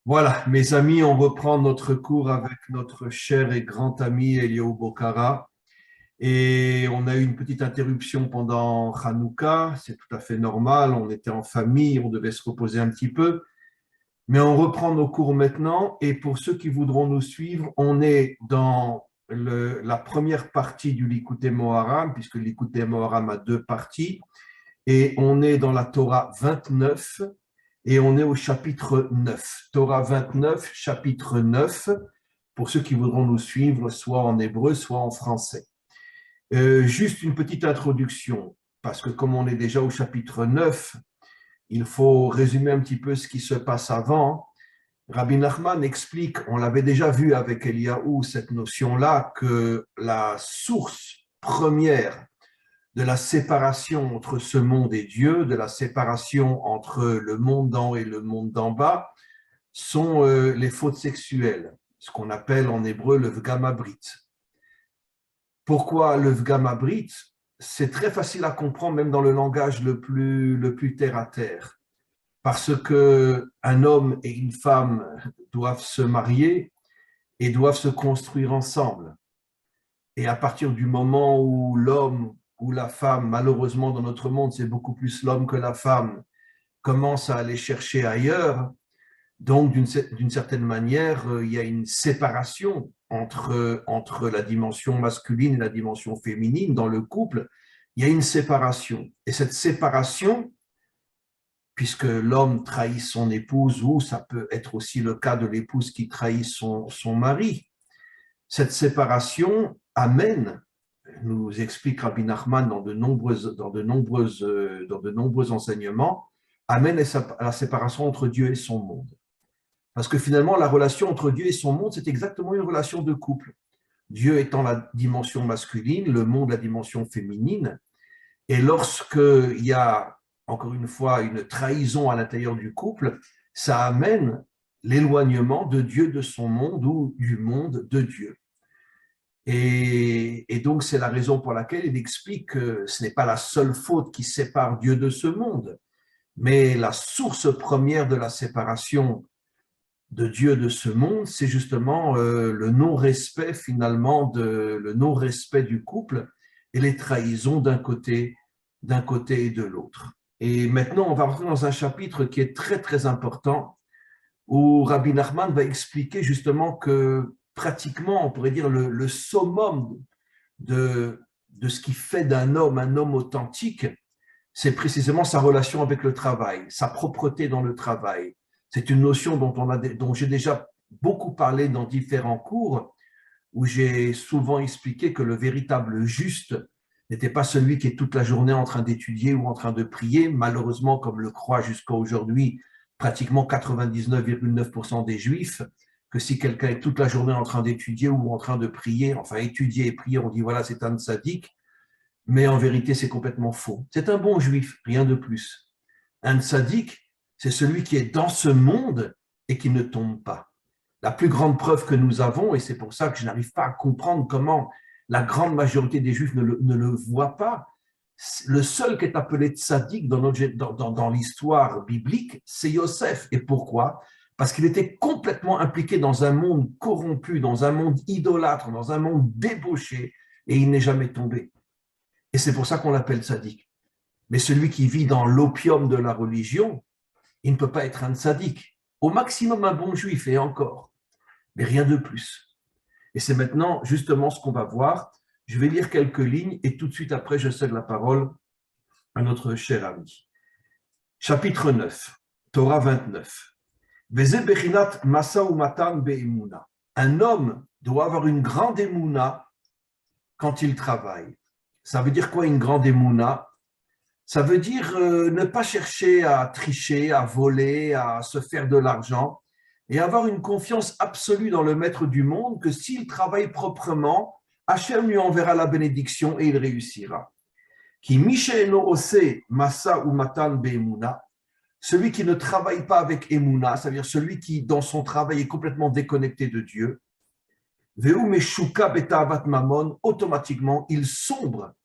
Voilà, mes amis, on reprend notre cours avec notre cher et grand ami Eliyahu Bocara. Et on a eu une petite interruption pendant Hanouka, c'est tout à fait normal, on était en famille, on devait se reposer un petit peu. Mais on reprend nos cours maintenant et pour ceux qui voudront nous suivre, on est dans la première partie du Likutei Moharam, puisque le Likutei Moharam a deux parties, et on est dans la Torah 29 et on est au chapitre 9. Torah 29, chapitre 9, pour ceux qui voudront nous suivre, soit en hébreu, soit en français. Juste une petite introduction, parce que comme on est déjà au chapitre 9, il faut résumer un petit peu ce qui se passe avant. Rabbi Nachman explique, on l'avait déjà vu avec Eliyahu, cette notion-là, que la source première de la séparation entre ce monde et Dieu, de la séparation entre le monde d'en haut et le monde d'en bas, sont les fautes sexuelles, ce qu'on appelle en hébreu le vgamabrit. Pourquoi le vgamabrit? C'est très facile à comprendre, même dans le langage le plus terre à terre, parce qu'un homme et une femme doivent se marier et doivent se construire ensemble. Et à partir du moment où l'homme ou la femme, malheureusement dans notre monde, c'est beaucoup plus l'homme que la femme, commence à aller chercher ailleurs, donc d'une certaine manière, il y a une séparation entre la dimension masculine et la dimension féminine dans le couple. Il y a une séparation. Et cette séparation, puisque l'homme trahit son épouse, ou ça peut être aussi le cas de l'épouse qui trahit son mari, cette séparation amène, nous explique Rabbi Nachman dans de nombreux enseignements, amène à la séparation entre Dieu et son monde. Parce que finalement, la relation entre Dieu et son monde, c'est exactement une relation de couple. Dieu étant la dimension masculine, le monde la dimension féminine. Et lorsqu'il y a, encore une fois, une trahison à l'intérieur du couple, ça amène l'éloignement de Dieu de son monde ou du monde de Dieu. Et donc, c'est la raison pour laquelle il explique que ce n'est pas la seule faute qui sépare Dieu de ce monde, mais la source première de la séparation de Dieu de ce monde, c'est justement le non-respect finalement, le non-respect du couple et les trahisons d'un côté et de l'autre. Et maintenant, on va rentrer dans un chapitre qui est très, très important, où Rabbi Nachman va expliquer justement que pratiquement, on pourrait dire, le summum de ce qui fait d'un homme un homme authentique, c'est précisément sa relation avec le travail, sa propreté dans le travail. C'est une notion dont j'ai déjà beaucoup parlé dans différents cours, où j'ai souvent expliqué que le véritable juste n'était pas celui qui est toute la journée en train d'étudier ou en train de prier. Malheureusement, comme le croient jusqu'à aujourd'hui pratiquement 99,9% des Juifs, que si quelqu'un est toute la journée en train d'étudier ou en train de prier, enfin étudier et prier, on dit voilà, c'est un tzaddik, mais en vérité, c'est complètement faux. C'est un bon Juif, rien de plus. Un tzaddik, c'est celui qui est dans ce monde et qui ne tombe pas. La plus grande preuve que nous avons, et c'est pour ça que je n'arrive pas à comprendre comment la grande majorité des Juifs ne le voient pas, le seul qui est appelé tzaddik dans l'histoire biblique, c'est Yosef. Et pourquoi? Parce qu'il était complètement impliqué dans un monde corrompu, dans un monde idolâtre, dans un monde débauché, et il n'est jamais tombé. Et c'est pour ça qu'on l'appelle tzaddik. Mais celui qui vit dans l'opium de la religion, il ne peut pas être un tzaddik. Au maximum un bon juif, et encore. Mais rien de plus. Et c'est maintenant justement ce qu'on va voir. Je vais lire quelques lignes et tout de suite après, je cède la parole à notre cher ami. Chapitre 9, Torah 29. Veze bechinat masa umatan be'emuna. Un homme doit avoir une grande émouna quand il travaille. Ça veut dire quoi une grande émouna? Ça veut dire ne pas chercher à tricher, à voler, à se faire de l'argent et avoir une confiance absolue dans le maître du monde que s'il travaille proprement, Hachem lui enverra la bénédiction et il réussira. Qui Mishéno Ose Massa ou Matan Be'emuna, celui qui ne travaille pas avec Emouna, c'est-à-dire celui qui dans son travail est complètement déconnecté de Dieu, Veu Meshuka Betavat Mamon, automatiquement il sombre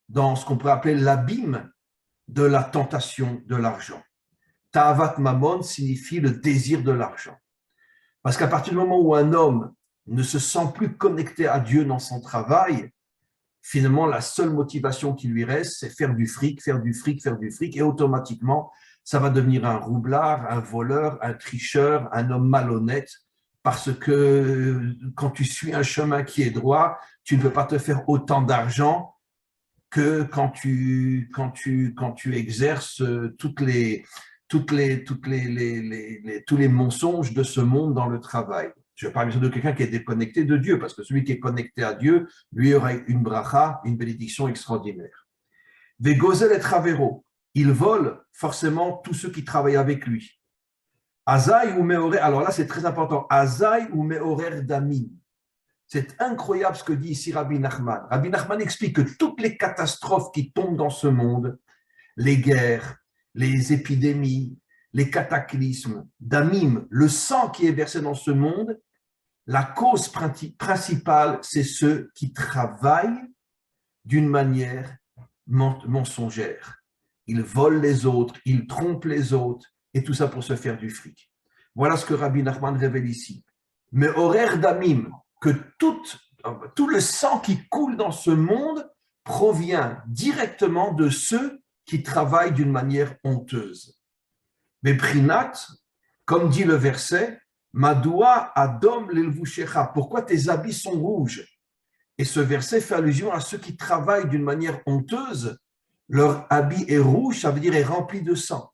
dans ce qu'on pourrait appeler l'abîme de la tentation de l'argent. Ta'avat Mammon signifie le désir de l'argent. Parce qu'à partir du moment où un homme ne se sent plus connecté à Dieu dans son travail, finalement, la seule motivation qui lui reste, c'est faire du fric, faire du fric, faire du fric, et automatiquement, ça va devenir un roublard, un voleur, un tricheur, un homme malhonnête, parce que quand tu suis un chemin qui est droit, tu ne peux pas te faire autant d'argent que quand tu exerces tous les mensonges de ce monde dans le travail. Je parle bien sûr de quelqu'un qui est déconnecté de Dieu, parce que celui qui est connecté à Dieu, lui aura une bracha, une bénédiction extraordinaire. Des gozel et travero, il vole forcément tous ceux qui travaillent avec lui. Azaï ou meorer, alors là c'est très important, Azaï ou meorer damim. C'est incroyable ce que dit ici Rabbi Nachman. Rabbi Nachman explique que toutes les catastrophes qui tombent dans ce monde, les guerres, les épidémies, les cataclysmes, damim, le sang qui est versé dans ce monde, la cause principale, c'est ceux qui travaillent d'une manière mensongère. Ils volent les autres, ils trompent les autres, et tout ça pour se faire du fric. Voilà ce que Rabbi Nachman révèle ici. Mais horaire damim, que tout le sang qui coule dans ce monde provient directement de ceux qui travaillent d'une manière honteuse. Mais Prinat, comme dit le verset, Madoua Adom l'elvushecha, pourquoi tes habits sont rouges? Et ce verset fait allusion à ceux qui travaillent d'une manière honteuse. Leur habit est rouge, ça veut dire est rempli de sang.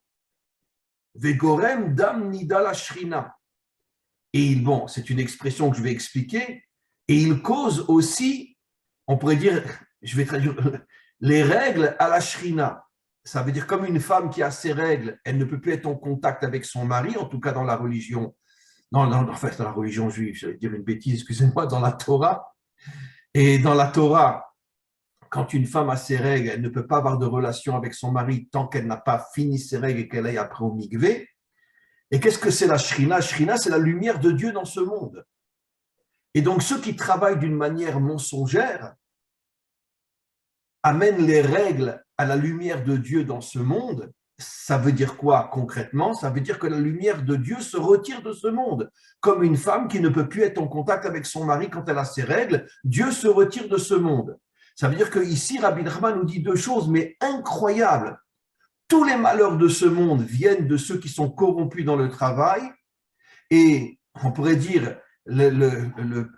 Vegorem dam nida la shrina. Et bon, c'est une expression que je vais expliquer. Et il cause aussi, on pourrait dire, je vais traduire, les règles à la shrina. Ça veut dire comme une femme qui a ses règles, elle ne peut plus être en contact avec son mari, en tout cas dans la religion, dans la religion juive, je vais dire une bêtise, excusez-moi, dans la Torah. Et dans la Torah, quand une femme a ses règles, elle ne peut pas avoir de relation avec son mari tant qu'elle n'a pas fini ses règles et qu'elle aille après au mikvé. Et qu'est-ce que c'est la shrina? Shrina, c'est la lumière de Dieu dans ce monde. Et donc, ceux qui travaillent d'une manière mensongère amènent les règles à la lumière de Dieu dans ce monde. Ça veut dire quoi concrètement? Ça veut dire que la lumière de Dieu se retire de ce monde. Comme une femme qui ne peut plus être en contact avec son mari quand elle a ses règles, Dieu se retire de ce monde. Ça veut dire qu'ici, Rabbi Nachman nous dit deux choses, mais incroyables. Tous les malheurs de ce monde viennent de ceux qui sont corrompus dans le travail, et on pourrait dire,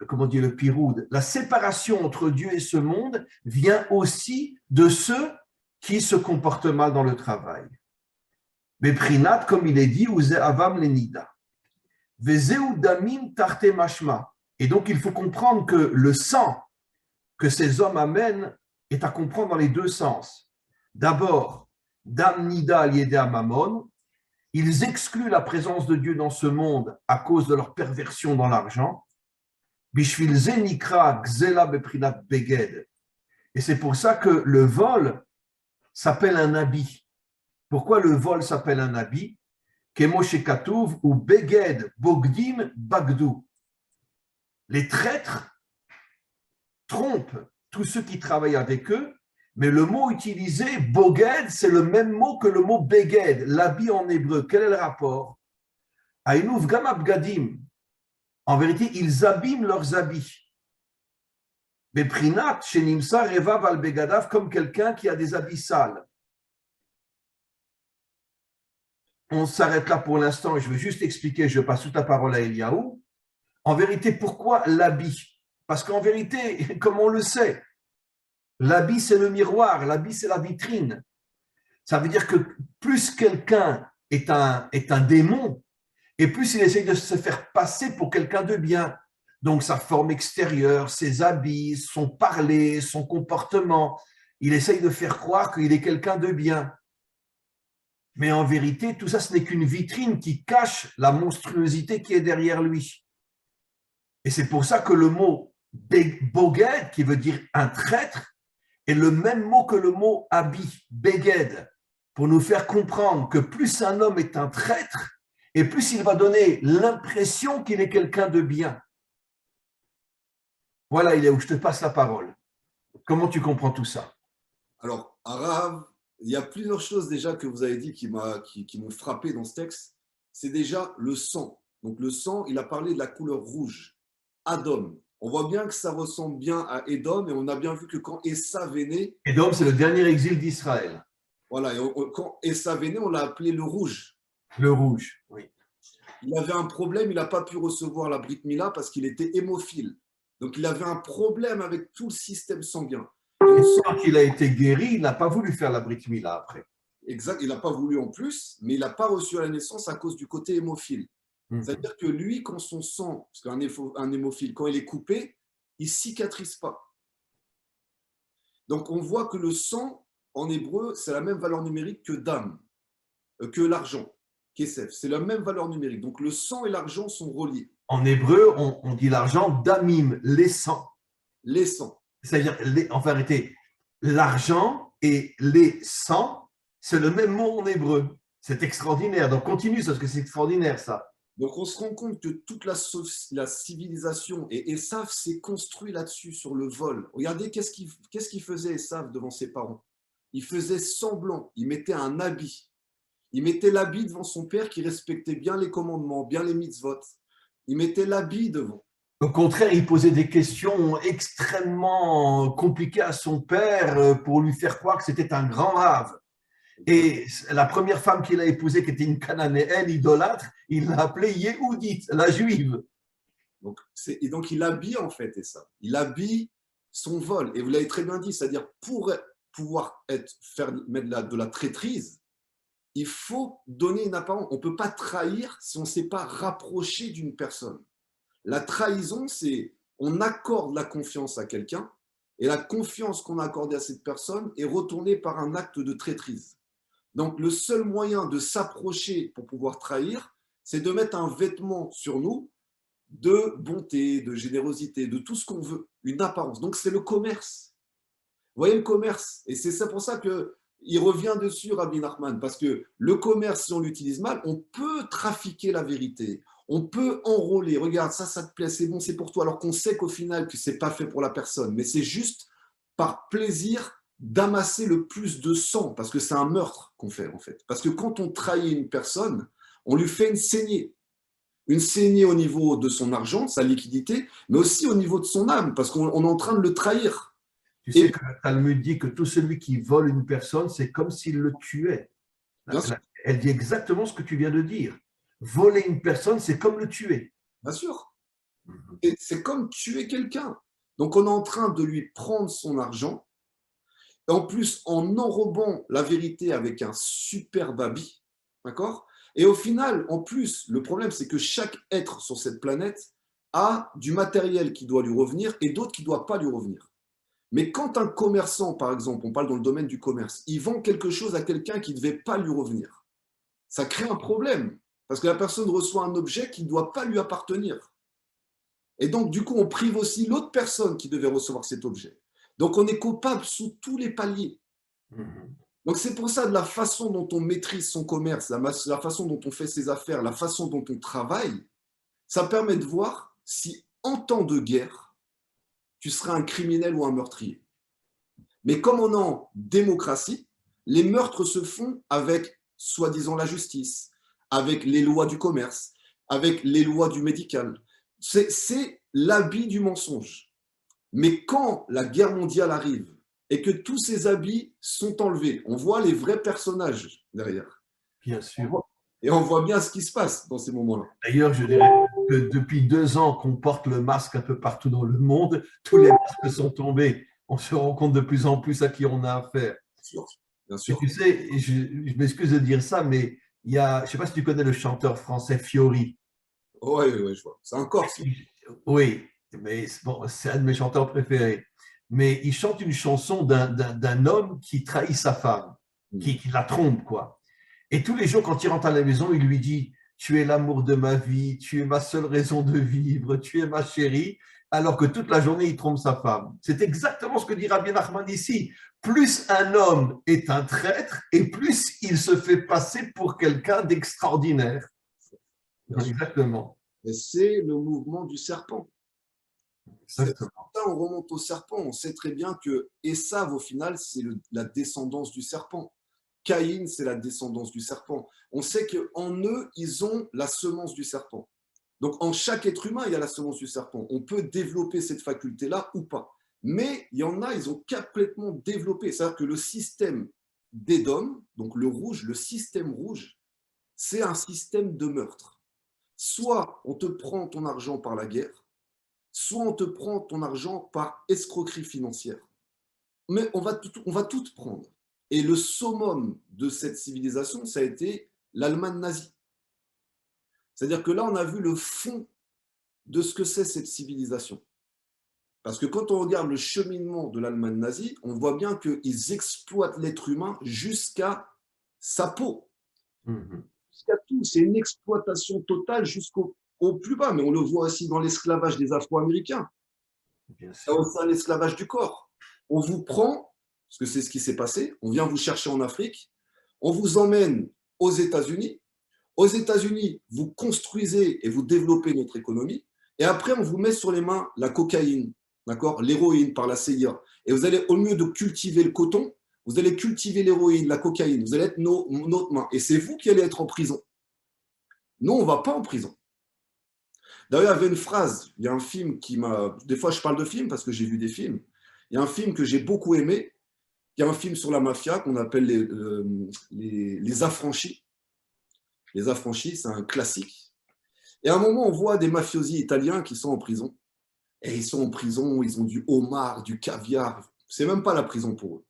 comment dire, le piroud, la séparation entre Dieu et ce monde vient aussi de ceux qui se comportent mal dans le travail. Mais Prinat, comme il est dit, Uze avam lenida. Vezeu damim tarte mashma. Et donc il faut comprendre que le sang que ces hommes amènent est à comprendre dans les deux sens. D'abord, dam nida lieda mamon, ils excluent la présence de Dieu dans ce monde à cause de leur perversion dans l'argent. Bishvil ze nikra gzela beprinat beged. Et c'est pour ça que le vol s'appelle un habit. Pourquoi le vol s'appelle un habit? Kemoshe Katouv ou Beged Bogdim Bagdou. Les traîtres trompent tous ceux qui travaillent avec eux, mais le mot utilisé, Boged, c'est le même mot que le mot Beged, l'habit en hébreu. Quel est le rapport? Aïnouf Gamab Gadim. En vérité, ils abîment leurs habits. Mais Prinat, Shenimsa, Reva Val Begadav, comme quelqu'un qui a des habits sales. On s'arrête là pour l'instant et je veux juste expliquer, je passe toute la parole à Eliaou. En vérité, pourquoi l'habit? Parce qu'en vérité, comme on le sait, l'habit c'est le miroir, l'habit c'est la vitrine. Ça veut dire que plus quelqu'un est un démon, et plus il essaye de se faire passer pour quelqu'un de bien. Donc sa forme extérieure, ses habits, son parler, son comportement, il essaye de faire croire qu'il est quelqu'un de bien. Mais en vérité, tout ça, ce n'est qu'une vitrine qui cache la monstruosité qui est derrière lui. Et c'est pour ça que le mot boged, qui veut dire un traître, est le même mot que le mot habit, beged, pour nous faire comprendre que plus un homme est un traître, et plus il va donner l'impression qu'il est quelqu'un de bien. Voilà, il est où je te passe la parole. Comment tu comprends tout ça? Alors, Arav, il y a plusieurs choses déjà que vous avez dit qui m'ont frappé dans ce texte. C'est déjà le sang. Donc le sang, il a parlé de la couleur rouge. Adom. On voit bien que ça ressemble bien à Édom, et on a bien vu que quand Esav est né, Édom, c'est le dernier exil d'Israël. voilà, quand Esav est né, on l'a appelé le rouge. Le rouge, oui. Il avait un problème, il n'a pas pu recevoir la Brit Mila parce qu'il était hémophile. Donc il avait un problème avec tout le système sanguin. Quand il a été guéri, il n'a pas voulu faire la Brit Mila après. Exact, il n'a pas voulu en plus, mais il n'a pas reçu à la naissance à cause du côté hémophile. C'est-à-dire que lui, quand son sang, parce qu'un hémophile, quand il est coupé, il ne cicatrise pas. Donc on voit que le sang, en hébreu, c'est la même valeur numérique que dam, que l'argent, kesef. C'est la même valeur numérique. Donc le sang et l'argent sont reliés. En hébreu, on dit l'argent damim, les sangs. Les sangs. C'est-à-dire, en vérité, l'argent et les sangs, c'est le même mot en hébreu. C'est extraordinaire. Donc continue, parce que c'est extraordinaire ça. Donc on se rend compte que toute la civilisation, et Esav s'est construit là-dessus, sur le vol. Regardez qu'est-ce qu'il faisait Esav devant ses parents. Il faisait semblant, il mettait un habit. Il mettait l'habit devant son père qui respectait bien les commandements, bien les mitzvot. Il mettait l'habit devant. Au contraire, il posait des questions extrêmement compliquées à son père pour lui faire croire que c'était un grand rave. Et la première femme qu'il a épousée, qui était une cananéenne idolâtre, il l'a appelée Yéhoudite, la juive. Donc il habille en fait ça. Il habille son vol. Et vous l'avez très bien dit, c'est-à-dire pour pouvoir mettre de la traîtrise, il faut donner une apparence. On ne peut pas trahir si on ne s'est pas rapproché d'une personne. La trahison, c'est on accorde la confiance à quelqu'un et la confiance qu'on a accordée à cette personne est retournée par un acte de traîtrise. Donc le seul moyen de s'approcher pour pouvoir trahir, c'est de mettre un vêtement sur nous de bonté, de générosité, de tout ce qu'on veut, une apparence. Donc c'est le commerce. Vous voyez le commerce. Et c'est pour ça qu'il revient dessus, Rabbi Nachman, parce que le commerce, si on l'utilise mal, on peut trafiquer la vérité. On peut enrôler. Regarde, ça te plaît, c'est bon, c'est pour toi. Alors qu'on sait qu'au final, que ce n'est pas fait pour la personne. Mais c'est juste par plaisir d'amasser le plus de sang, parce que c'est un meurtre qu'on fait, en fait. Parce que quand on trahit une personne, on lui fait une saignée. Une saignée au niveau de son argent, sa liquidité, mais aussi au niveau de son âme, parce qu'on est en train de le trahir. Tu sais que le Talmud dit que tout celui qui vole une personne, c'est comme s'il le tuait. Elle dit exactement ce que tu viens de dire. Voler une personne, c'est comme le tuer. Bien sûr. Et c'est comme tuer quelqu'un. Donc on est en train de lui prendre son argent, et en plus en enrobant la vérité avec un superbe habit, d'accord ? Et au final, en plus, le problème, c'est que chaque être sur cette planète a du matériel qui doit lui revenir et d'autres qui ne doivent pas lui revenir. Mais quand un commerçant, par exemple, on parle dans le domaine du commerce, il vend quelque chose à quelqu'un qui ne devait pas lui revenir, ça crée un problème, parce que la personne reçoit un objet qui ne doit pas lui appartenir. Et donc, du coup, on prive aussi l'autre personne qui devait recevoir cet objet. Donc, on est coupable sous tous les paliers. Donc, c'est pour ça, de la façon dont on maîtrise son commerce, la façon dont on fait ses affaires, la façon dont on travaille, ça permet de voir si, en temps de guerre, tu seras un criminel ou un meurtrier. Mais comme on est en démocratie, les meurtres se font avec, soi-disant, la justice, avec les lois du commerce, avec les lois du médical. C'est l'habit du mensonge. Mais quand la guerre mondiale arrive et que tous ces habits sont enlevés, on voit les vrais personnages derrière. Bien sûr. Et on voit bien ce qui se passe dans ces moments-là. D'ailleurs, je dirais que depuis 2 ans qu'on porte le masque un peu partout dans le monde, tous les masques sont tombés. On se rend compte de plus en plus à qui on a affaire. Bien sûr. Et tu sais, je m'excuse de dire ça, mais il y a, je ne sais pas si tu connais le chanteur français Fiori. Oui, je vois. C'est un Corse. Oui, mais bon, c'est un de mes chanteurs préférés. Mais il chante une chanson d'un homme qui trahit sa femme, qui la trompe, quoi. Et tous les jours, quand il rentre à la maison, il lui dit « Tu es l'amour de ma vie, tu es ma seule raison de vivre, tu es ma chérie », alors que toute la journée, il trompe sa femme. C'est exactement ce que dit Rabbi Nachman ici. Plus un homme est un traître, et plus il se fait passer pour quelqu'un d'extraordinaire. Exactement. Et c'est le mouvement du serpent. Exactement. On remonte au serpent, on sait très bien que Esav, au final, c'est la descendance du serpent. Caïn, c'est la descendance du serpent. On sait qu'en eux, ils ont la semence du serpent. Donc, en chaque être humain, il y a la semence du serpent. On peut développer cette faculté-là ou pas. Mais il y en a, ils ont complètement développé. C'est-à-dire que le système d'Édom, donc le rouge, le système rouge, c'est un système de meurtre. Soit on te prend ton argent par la guerre, soit on te prend ton argent par escroquerie financière. Mais on va tout prendre. Et le summum de cette civilisation, ça a été l'Allemagne nazie. C'est-à-dire que là, on a vu le fond de ce que c'est cette civilisation. Parce que quand on regarde le cheminement de l'Allemagne nazie, on voit bien qu'ils exploitent l'être humain jusqu'à sa peau. Jusqu'à tout. C'est une exploitation totale jusqu'au plus bas. Mais on le voit aussi dans l'esclavage des Afro-Américains. C'est aussi l'esclavage du corps. On vous prend, parce que c'est ce qui s'est passé, on vient vous chercher en Afrique, on vous emmène aux États-Unis. Aux États-Unis, vous construisez et vous développez notre économie. Et après, on vous met sur les mains la cocaïne, d'accord, l'héroïne par la CIA. Et vous allez, au lieu de cultiver le coton, vous allez cultiver l'héroïne, la cocaïne. Vous allez être notre main. Et c'est vous qui allez être en prison. Nous, on ne va pas en prison. D'ailleurs, il y avait une phrase, il y a un film qui m'a... Des fois, je parle de films parce que j'ai vu des films. Il y a un film que j'ai beaucoup aimé, qui est un film sur la mafia qu'on appelle les Affranchis. Les Affranchis, c'est un classique. Et à un moment, on voit des mafiosi italiens qui sont en prison. Et ils sont en prison, ils ont du homard, du caviar. C'est même pas la prison pour eux.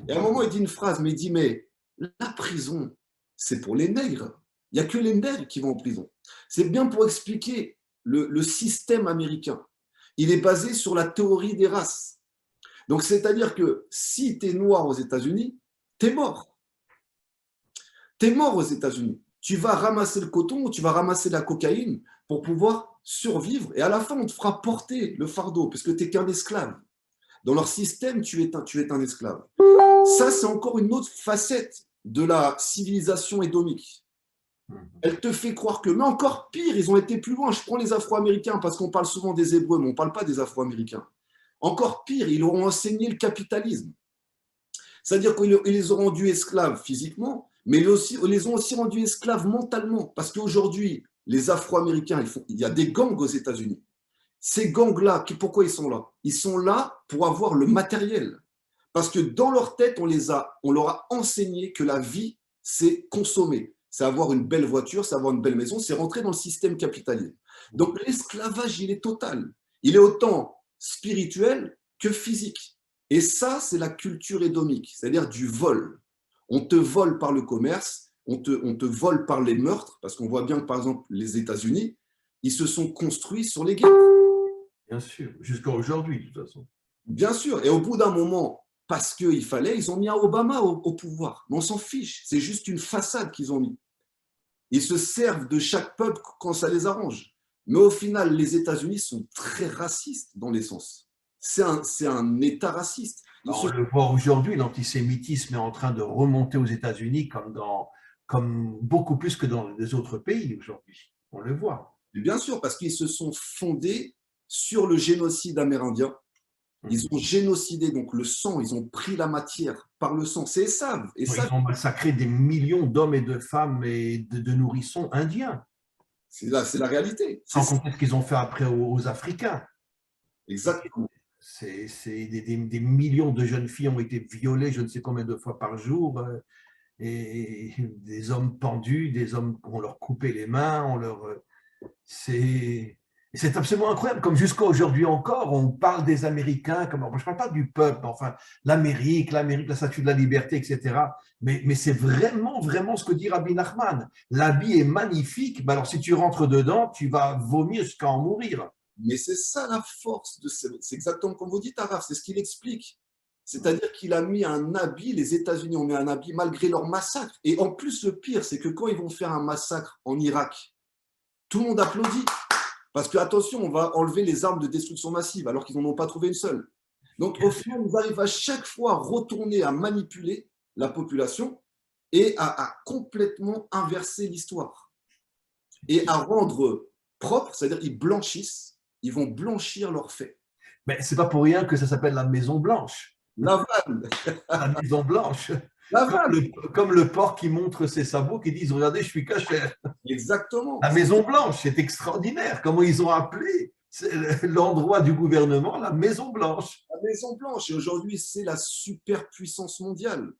Et à un moment, il dit une phrase, mais il dit, mais la prison, c'est pour les nègres. Il n'y a que les nègres qui vont en prison. C'est bien pour expliquer le système américain. Il est basé sur la théorie des races. Donc, c'est-à-dire que si tu es noir aux États-Unis, tu es mort. Tu es mort aux États-Unis. Tu vas ramasser le coton ou tu vas ramasser la cocaïne pour pouvoir survivre. Et à la fin, on te fera porter le fardeau parce que tu n'es qu'un esclave. Dans leur système, tu es un esclave. Ça, c'est encore une autre facette de la civilisation édomique. Elle te fait croire que, mais encore pire, ils ont été plus loin. Je prends les Afro-Américains parce qu'on parle souvent des Hébreux, mais on ne parle pas des Afro-Américains. Encore pire, ils leur ont enseigné le capitalisme. C'est-à-dire qu'ils les ont rendus esclaves physiquement, mais ils les ont aussi rendus esclaves mentalement. Parce qu'aujourd'hui, les Afro-Américains, il y a des gangs aux États-Unis. Ces gangs-là, pourquoi ils sont là? Ils sont là pour avoir le matériel. Parce que dans leur tête, on leur a enseigné que la vie, c'est consommer. C'est avoir une belle voiture, c'est avoir une belle maison, c'est rentrer dans le système capitaliste. Donc l'esclavage, il est total. Il est autant spirituel que physique. Et ça, c'est la culture édomique, c'est-à-dire du vol. On te vole par le commerce, on te vole par les meurtres, parce qu'on voit bien que, par exemple, les États-Unis, ils se sont construits sur les guerres. Bien sûr, jusqu'à aujourd'hui, de toute façon. Bien sûr, et au bout d'un moment, parce qu'il fallait, ils ont mis un Obama au pouvoir. Mais on s'en fiche, c'est juste une façade qu'ils ont mis. Ils se servent de chaque peuple quand ça les arrange. Mais au final, les États-Unis sont très racistes dans l'essence. C'est un État raciste. On le voit aujourd'hui, l'antisémitisme est en train de remonter aux États-Unis comme beaucoup plus que dans les autres pays aujourd'hui. On le voit. Et bien sûr, parce qu'ils se sont fondés sur le génocide amérindien. Ils ont génocidé donc le sang, ils ont pris la matière par le sang. C'est ça. Ils ont massacré des millions d'hommes et de femmes et de nourrissons indiens. C'est la réalité. Sans compter ce qu'ils ont fait après aux Africains. Exactement. Des millions de jeunes filles ont été violées je ne sais combien de fois par jour, et des hommes pendus, des hommes on leur coupait les mains, c'est absolument incroyable. Comme jusqu'à aujourd'hui encore, on parle des Américains, je ne parle pas du peuple, enfin l'Amérique, la statue de la liberté, etc. Mais c'est vraiment, vraiment ce que dit Rabbi Nachman. L'habit est magnifique, mais alors si tu rentres dedans, tu vas vomir jusqu'à en mourir. Mais c'est ça la force, c'est exactement comme vous dites, Araf, c'est ce qu'il explique. C'est-à-dire qu'il a mis un habit, les États-Unis ont mis un habit malgré leur massacre. Et en plus, le pire, c'est que quand ils vont faire un massacre en Irak, tout le monde applaudit. Parce que, attention, on va enlever les armes de destruction massive alors qu'ils n'en ont pas trouvé une seule. Donc, au final, ils arrivent à chaque fois à retourner, à manipuler la population et à complètement inverser l'histoire. Et à rendre propre, c'est-à-dire qu'ils blanchissent. Ils vont blanchir leurs faits. Mais ce n'est pas pour rien que ça s'appelle la Maison Blanche. La vanne. La Maison Blanche. lavable. Comme le porc qui montre ses sabots, qui disent, regardez, je suis cachère. Exactement. La Maison Blanche, c'est extraordinaire. Comment ils ont appelé l'endroit du gouvernement la Maison Blanche. La Maison Blanche, et aujourd'hui, c'est la superpuissance mondiale.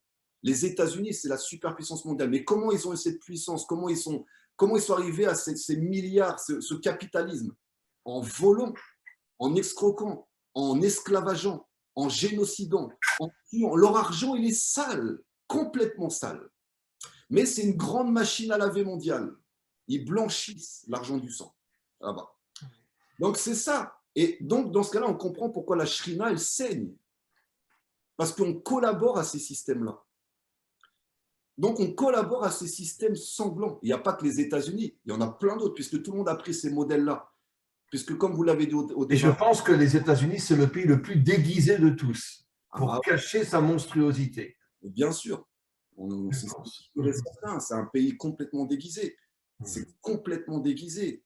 Les États-Unis, c'est la superpuissance mondiale. Mais comment ils ont eu cette puissance? Comment ils sont arrivés à ces milliards, ce capitalisme? En volant, en escroquant, en esclavageant, en génocidant, en tuant. Leur argent, il est sale, complètement sale. Mais c'est une grande machine à laver mondiale. Ils blanchissent l'argent du sang là-bas. Donc c'est ça. Et donc dans ce cas-là, on comprend pourquoi la Shrina, elle saigne. Parce qu'on collabore à ces systèmes-là. Donc on collabore à ces systèmes sanglants. Il n'y a pas que les États-Unis, il y en a plein d'autres, puisque tout le monde a pris ces modèles-là. Puisque comme vous l'avez dit au Et je départ, pense que les États-Unis, c'est le pays le plus déguisé de tous pour ah, cacher sa monstruosité. bien sûr, c'est certain, c'est un pays complètement déguisé. C'est complètement déguisé.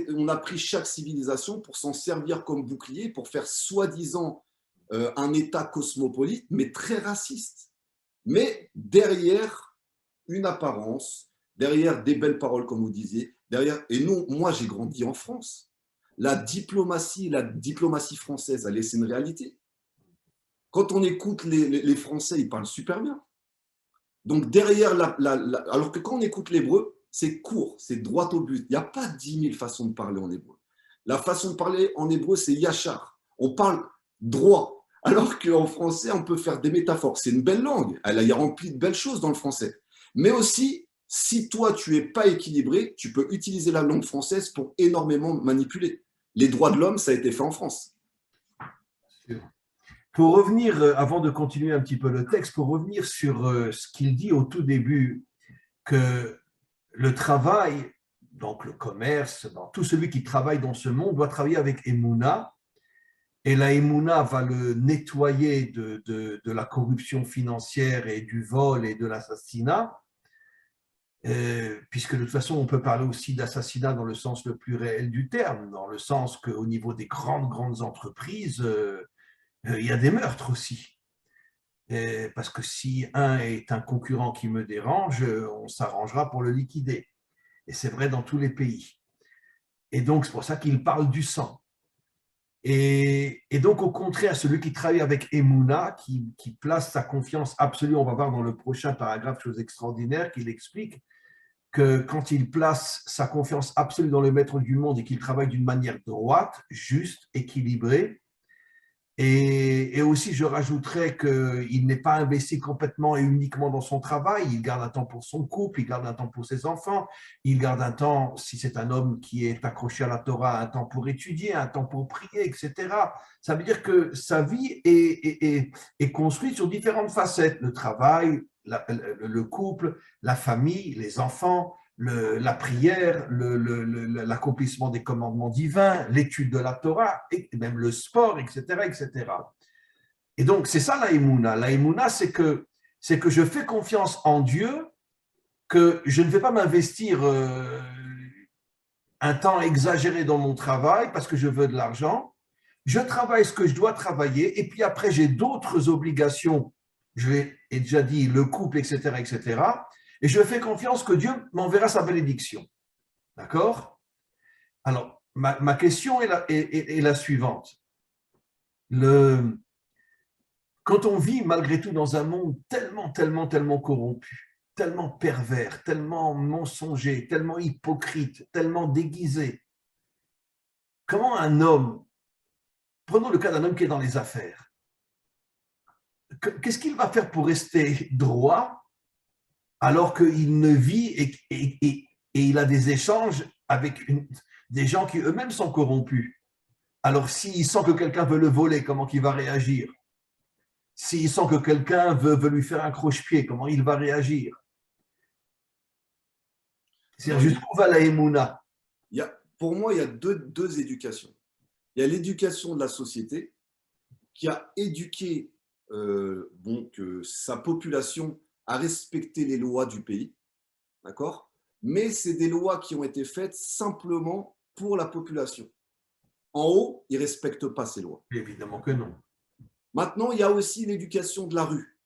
On a pris chaque civilisation pour s'en servir comme bouclier, pour faire soi-disant un État cosmopolite, mais très raciste. Mais derrière une apparence, derrière des belles paroles, comme vous disiez, derrière. Et non, moi, j'ai grandi en France. La diplomatie française a laissé une réalité. Quand on écoute les Français, ils parlent super bien. Donc derrière, alors que quand on écoute l'hébreu, c'est court, c'est droit au but. Il n'y a pas 10 000 façons de parler en hébreu. La façon de parler en hébreu, c'est yachar. On parle droit. Alors qu'en français, on peut faire des métaphores. C'est une belle langue. Elle est remplie de belles choses dans le français. Mais aussi, si toi, tu n'es pas équilibré, tu peux utiliser la langue française pour énormément manipuler. Les droits de l'homme, ça a été fait en France. Pour revenir, avant de continuer un petit peu le texte, pour revenir sur ce qu'il dit au tout début, que le travail, donc le commerce, tout celui qui travaille dans ce monde doit travailler avec Emouna, et la Emouna va le nettoyer de la corruption financière et du vol et de l'assassinat, puisque de toute façon, on peut parler aussi d'assassinat dans le sens le plus réel du terme, dans le sens qu'au niveau des grandes entreprises, il y a des meurtres aussi. Parce que si un est un concurrent qui me dérange, on s'arrangera pour le liquider. Et c'est vrai dans tous les pays. Et donc, c'est pour ça qu'il parle du sang. Et donc, au contraire, celui qui travaille avec Emouna, qui place sa confiance absolue, on va voir dans le prochain paragraphe, chose extraordinaire, qu'il explique que quand il place sa confiance absolue dans le maître du monde et qu'il travaille d'une manière droite, juste, équilibrée, et aussi, je rajouterais qu'il n'est pas investi complètement et uniquement dans son travail. Il garde un temps pour son couple, il garde un temps pour ses enfants, il garde un temps, si c'est un homme qui est accroché à la Torah, un temps pour étudier, un temps pour prier, etc. Ça veut dire que sa vie est construite sur différentes facettes. Le travail, le couple, la famille, les enfants, la prière, l'accomplissement des commandements divins, l'étude de la Torah, et même le sport, etc., etc. Et donc, c'est ça la Emouna. La Emouna, c'est que je fais confiance en Dieu, que je ne vais pas m'investir un temps exagéré dans mon travail parce que je veux de l'argent. Je travaille ce que je dois travailler, et puis après, j'ai d'autres obligations. Je l'ai déjà dit, le couple, etc., etc., et je fais confiance que Dieu m'enverra sa bénédiction. D'accord? Alors, ma question est la suivante. Quand on vit malgré tout dans un monde tellement corrompu, tellement pervers, tellement mensonger, tellement hypocrite, tellement déguisé, comment un homme, prenons le cas d'un homme qui est dans les affaires, qu'est-ce qu'il va faire pour rester droit alors qu'il ne vit et il a des échanges avec des gens qui eux-mêmes sont corrompus? Alors, s'il sent que quelqu'un veut le voler, comment il va réagir? S'il sent que quelqu'un veut lui faire un croche-pied, comment il va réagir? C'est-à-dire, jusqu'où va la Emouna? Pour moi, il y a deux éducations. Il y a l'éducation de la société qui a éduqué sa population à respecter les lois du pays, d'accord? Mais c'est des lois qui ont été faites simplement pour la population. En haut, ils ne respectent pas ces lois. Évidemment que non. Maintenant, il y a aussi l'éducation de la rue.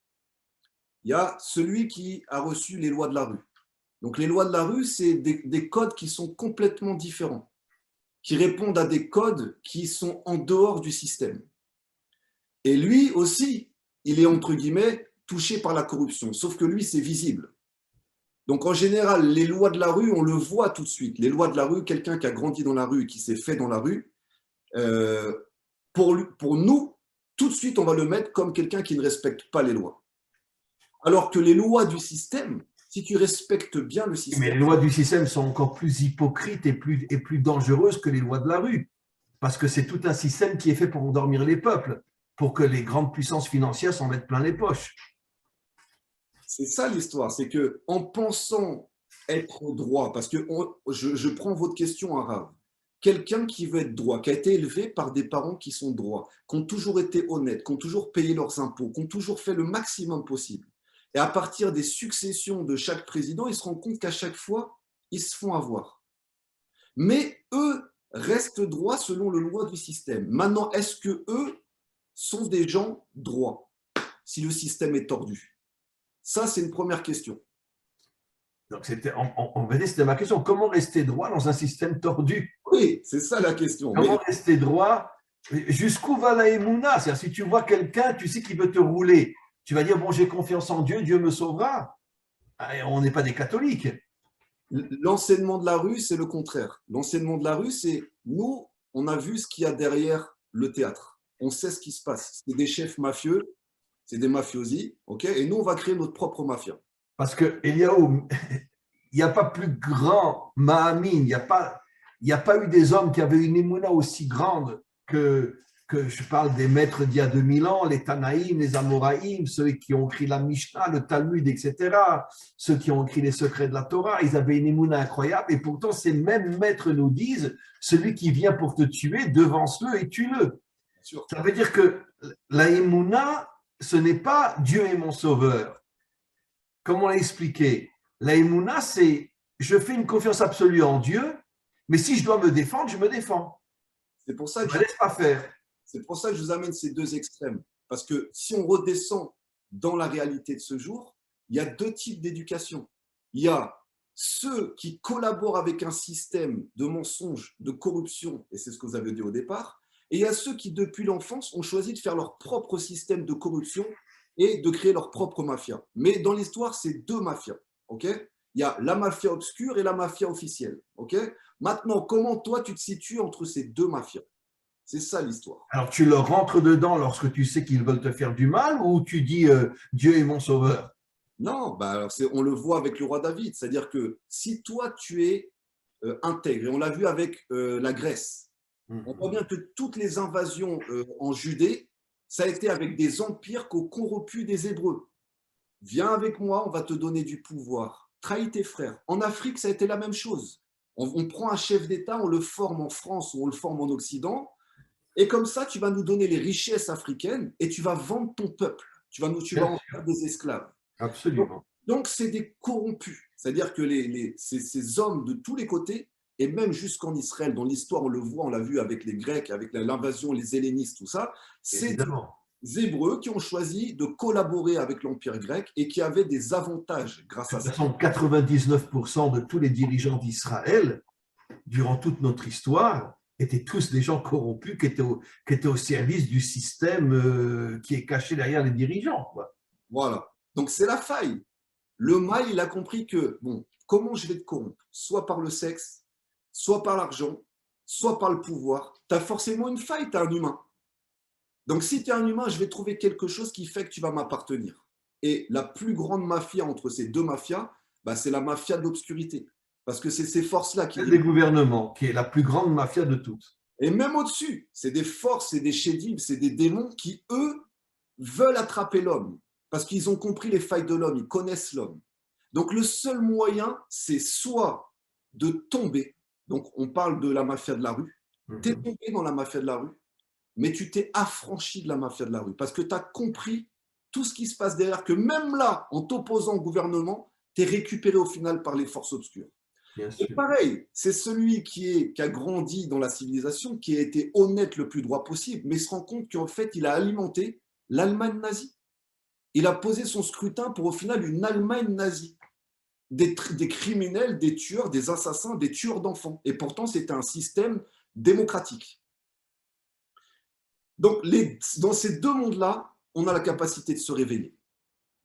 il y a celui qui a reçu les lois de la rue. Donc les lois de la rue, c'est des codes qui sont complètement différents, qui répondent à des codes qui sont en dehors du système. Et lui aussi, il est entre guillemets touché par la corruption, sauf que lui, c'est visible. Donc en général, les lois de la rue, on le voit tout de suite. Les lois de la rue, quelqu'un qui a grandi dans la rue et qui s'est fait dans la rue, euh, pour nous, tout de suite, on va le mettre comme quelqu'un qui ne respecte pas les lois. Alors que les lois du système, si tu respectes bien le Mais système… les lois du système sont encore plus hypocrites et plus dangereuses que les lois de la rue. Parce que c'est tout un système qui est fait pour endormir les peuples, pour que les grandes puissances financières s'en mettent plein les poches. C'est ça l'histoire, c'est que en pensant être droit, parce que je prends votre question arabe, quelqu'un qui veut être droit, qui a été élevé par des parents qui sont droits, qui ont toujours été honnêtes, qui ont toujours payé leurs impôts, qui ont toujours fait le maximum possible. Et à partir des successions de chaque président, ils se rendent compte qu'à chaque fois, ils se font avoir. Mais eux restent droits selon le loi du système. Maintenant, est-ce que eux sont des gens droits si le système est tordu? Ça, c'est une première question. Donc, en vérité, c'était ma question. Comment rester droit dans un système tordu? Oui, c'est ça la question. Comment Mais rester droit? Jusqu'où va la émouna? C'est-à-dire, si tu vois quelqu'un, tu sais qu'il veut te rouler, tu vas dire, bon, j'ai confiance en Dieu, Dieu me sauvera. On n'est pas des catholiques. l'enseignement de la rue, c'est le contraire. L'enseignement de la rue, c'est nous, on a vu ce qu'il y a derrière le théâtre. On sait ce qui se passe. C'est des chefs mafieux, c'est des mafiosi, ok? Et nous, on va créer notre propre mafia. Parce que, Eliaou, il n'y a pas plus grand Mahamin, il n'y a pas eu des hommes qui avaient une émouna aussi grande que je parle des maîtres d'il y a 2000 ans, les Tanaïm, les Amoraïm, ceux qui ont écrit la Mishnah, le Talmud, etc., ceux qui ont écrit les secrets de la Torah, ils avaient une émouna incroyable, et pourtant ces mêmes maîtres nous disent, celui qui vient pour te tuer, devance-le et tue-le. Bien sûr. Ça veut dire que la émouna, ce n'est pas Dieu est mon sauveur. Comment l'expliquer? La émouna, c'est je fais une confiance absolue en Dieu, mais si je dois me défendre, je me défends. C'est pour ça Je que ne me laisse pas faire. C'est pour ça que je vous amène ces deux extrêmes. Parce que si on redescend dans la réalité de ce jour, il y a deux types d'éducation. Il y a ceux qui collaborent avec un système de mensonges, de corruption, et c'est ce que vous avez dit au départ, et il y a ceux qui, depuis l'enfance, ont choisi de faire leur propre système de corruption et de créer leur propre mafia. Mais dans l'histoire, c'est deux mafias. Ok? Il y a la mafia obscure et la mafia officielle. Ok? Maintenant, comment toi, tu te situes entre ces deux mafias? C'est ça l'histoire. Alors tu leur rentres dedans lorsque tu sais qu'ils veulent te faire du mal ou tu dis Dieu est mon sauveur? Non, bah alors on le voit avec le roi David, c'est-à-dire que si toi tu es intègre, et on l'a vu avec la Grèce, on voit bien que toutes les invasions en Judée, ça a été avec des empires qui ont corrompu des Hébreux. Viens avec moi, on va te donner du pouvoir. Trahis tes frères. En Afrique, ça a été la même chose. On prend un chef d'État, on le forme en France ou on le forme en Occident, et comme ça, tu vas nous donner les richesses africaines et tu vas vendre ton peuple. Tu vas en faire des esclaves. Absolument. Donc, c'est des corrompus. C'est-à-dire que ces hommes de tous les côtés, et même jusqu'en Israël, dans l'histoire, on le voit, on l'a vu avec les Grecs, avec l'invasion, les hellénistes, tout ça, c'est Évidemment. des Hébreux qui ont choisi de collaborer avec l'Empire grec et qui avaient des avantages grâce De à toute ça. façon, 99% de tous les dirigeants d'Israël, durant toute notre histoire, étaient tous des gens corrompus qui étaient au service du système qui est caché derrière les dirigeants, quoi. Voilà. Donc, c'est la faille. Le mal, il a compris que, bon, comment je vais te corrompre? Soit par le sexe, soit par l'argent, soit par le pouvoir. Tu as forcément une faille, tu es un humain. Donc, si tu es un humain, je vais trouver quelque chose qui fait que tu vas m'appartenir. Et la plus grande mafia entre ces deux mafias, bah, c'est la mafia de l'obscurité. Parce que c'est ces forces-là qui… Celle des gouvernements, qui est la plus grande mafia de toutes. Et même au-dessus, c'est des forces, c'est des chédim, c'est des démons qui, eux, veulent attraper l'homme. Parce qu'ils ont compris les failles de l'homme, ils connaissent l'homme. Donc, le seul moyen, c'est soit de tomber. Donc, on parle de la mafia de la rue. Tu es tombé dans la mafia de la rue, mais tu t'es affranchi de la mafia de la rue parce que tu as compris tout ce qui se passe derrière, que même là, en t'opposant au gouvernement, tu es récupéré au final par les forces obscures. Bien Et sûr. pareil, c'est celui qui a grandi dans la civilisation, qui a été honnête le plus droit possible, mais se rend compte qu'en fait, il a alimenté l'Allemagne nazie. il a posé son scrutin pour au final une Allemagne nazie. Des criminels, des tueurs, des assassins, des tueurs d'enfants. Et pourtant, c'était un système démocratique. Donc, dans ces deux mondes-là, on a la capacité de se réveiller.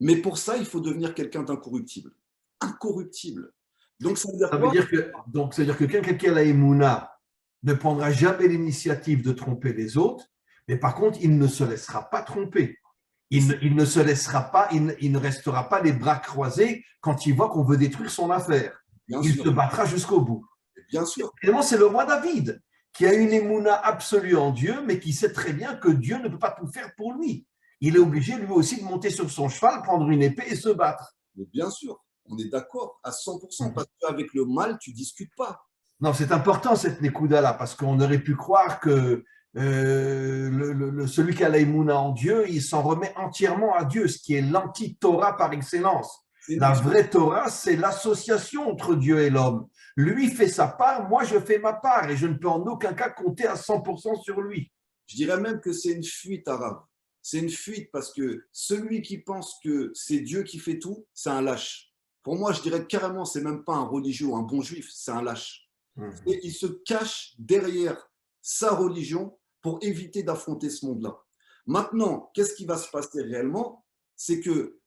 Mais pour ça, il faut devenir quelqu'un d'incorruptible. Incorruptible. Donc, ça veut dire quoi? Ça veut dire que quelqu'un qui a la émouna ne prendra jamais l'initiative de tromper les autres, mais par contre, il ne se laissera pas tromper. Il ne se laissera pas, il ne restera pas les bras croisés quand il voit qu'on veut détruire son affaire. Bien Il sûr. se battra jusqu'au bout. Bien sûr. Finalement, c'est le roi David qui a une émouna absolue en Dieu, mais qui sait très bien que Dieu ne peut pas tout faire pour lui. Il est obligé lui aussi de monter sur son cheval, prendre une épée et se battre. Mais bien sûr, on est d'accord à 100%, parce qu'avec le mal, tu ne discutes pas. Non, c'est important cette Nekuda-là, parce qu'on aurait pu croire que celui qui a la émouna en Dieu, il s'en remet entièrement à Dieu, ce qui est l'anti-Torah par excellence. La vraie Torah, c'est l'association entre Dieu et l'homme. Lui fait sa part, moi je fais ma part, et je ne peux en aucun cas compter à 100% sur lui. Je dirais même que c'est une fuite arabe. C'est une fuite parce que celui qui pense que c'est Dieu qui fait tout, c'est un lâche. Pour moi, je dirais carrément, c'est même pas un religieux ou un bon juif, c'est un lâche. Et il se cache derrière sa religion pour éviter d'affronter ce monde-là. Maintenant, qu'est-ce qui va se passer réellement? C'est que